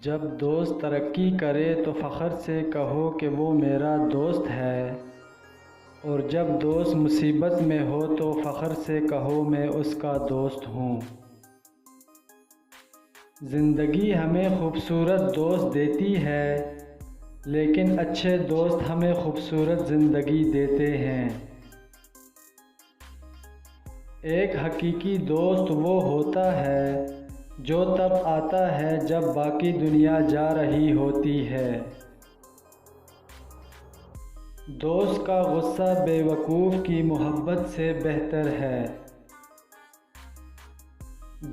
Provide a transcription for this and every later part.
جب دوست ترقی کرے تو فخر سے کہو کہ وہ میرا دوست ہے، اور جب دوست مصیبت میں ہو تو فخر سے کہو میں اس کا دوست ہوں۔ زندگی ہمیں خوبصورت دوست دیتی ہے، لیکن اچھے دوست ہمیں خوبصورت زندگی دیتے ہیں۔ ایک حقیقی دوست وہ ہوتا ہے جو تب آتا ہے جب باقی دنیا جا رہی ہوتی ہے۔ دوست کا غصہ بے وقوف کی محبت سے بہتر ہے۔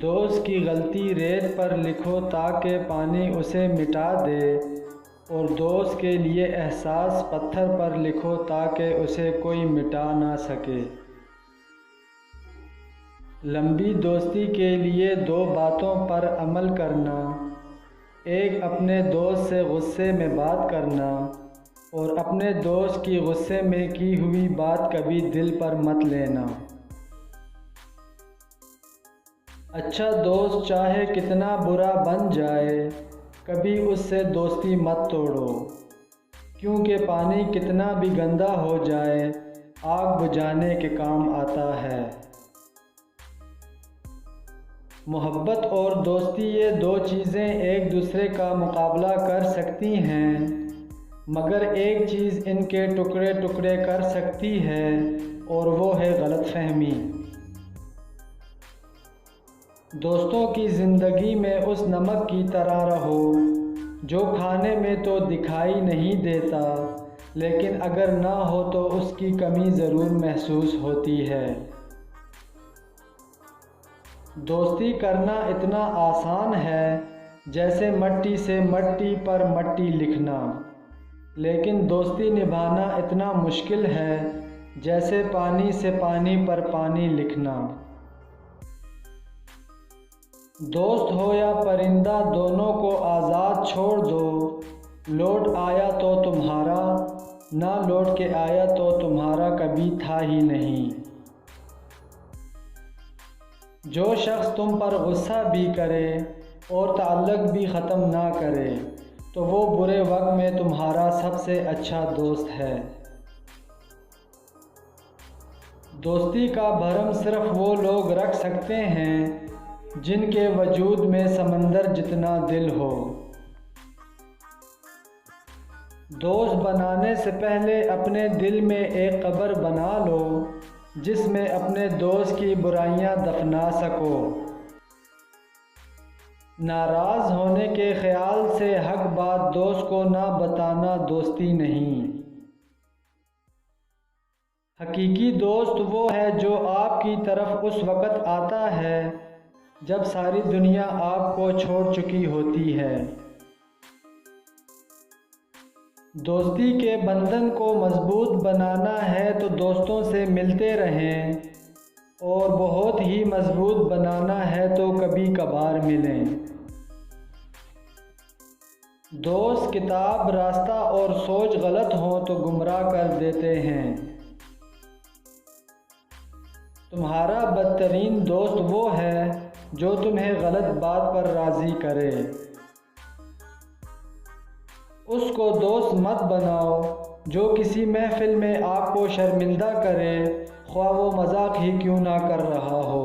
دوست کی غلطی ریت پر لکھو تاکہ پانی اسے مٹا دے، اور دوست کے لیے احساس پتھر پر لکھو تاکہ اسے کوئی مٹا نہ سکے۔ لمبی دوستی کے لیے دو باتوں پر عمل کرنا: ایک، اپنے دوست سے غصے میں بات کرنا، اور اپنے دوست کی غصے میں کی ہوئی بات کبھی دل پر مت لینا۔ اچھا دوست چاہے کتنا برا بن جائے، کبھی اس سے دوستی مت توڑو، کیونکہ پانی کتنا بھی گندا ہو جائے آگ بجھانے کے کام آتا ہے۔ محبت اور دوستی، یہ دو چیزیں ایک دوسرے کا مقابلہ کر سکتی ہیں، مگر ایک چیز ان کے ٹکڑے ٹکڑے کر سکتی ہے، اور وہ ہے غلط فہمی۔ دوستوں کی زندگی میں اس نمک کی طرح رہو جو کھانے میں تو دکھائی نہیں دیتا، لیکن اگر نہ ہو تو اس کی کمی ضرور محسوس ہوتی ہے۔ دوستی کرنا اتنا آسان ہے جیسے مٹی سے مٹی پر مٹی لکھنا، لیکن دوستی نبھانا اتنا مشکل ہے جیسے پانی سے پانی پر پانی لکھنا۔ دوست ہو یا پرندہ، دونوں کو آزاد چھوڑ دو، لوٹ آیا تو تمہارا، نہ لوٹ کے آیا تو تمہارا کبھی تھا ہی نہیں۔ جو شخص تم پر غصہ بھی کرے اور تعلق بھی ختم نہ کرے تو وہ برے وقت میں تمہارا سب سے اچھا دوست ہے۔ دوستی کا بھرم صرف وہ لوگ رکھ سکتے ہیں جن کے وجود میں سمندر جتنا دل ہو۔ دوست بنانے سے پہلے اپنے دل میں ایک قبر بنا لو جس میں اپنے دوست کی برائیاں دفنا سکو۔ ناراض ہونے کے خیال سے حق بات دوست کو نہ بتانا دوستی نہیں۔ حقیقی دوست وہ ہے جو آپ کی طرف اس وقت آتا ہے جب ساری دنیا آپ کو چھوڑ چکی ہوتی ہے۔ دوستی کے بندھن کو مضبوط بنانا ہے تو دوستوں سے ملتے رہیں، اور بہت ہی مضبوط بنانا ہے تو کبھی کبھار ملیں۔ دوست، کتاب، راستہ اور سوچ غلط ہوں تو گمراہ کر دیتے ہیں۔ تمہارا بدترین دوست وہ ہے جو تمہیں غلط بات پر راضی کرے۔ اس کو دوست مت بناؤ جو کسی محفل میں آپ کو شرمندہ کرے، خواہ وہ مذاق ہی کیوں نہ کر رہا ہو۔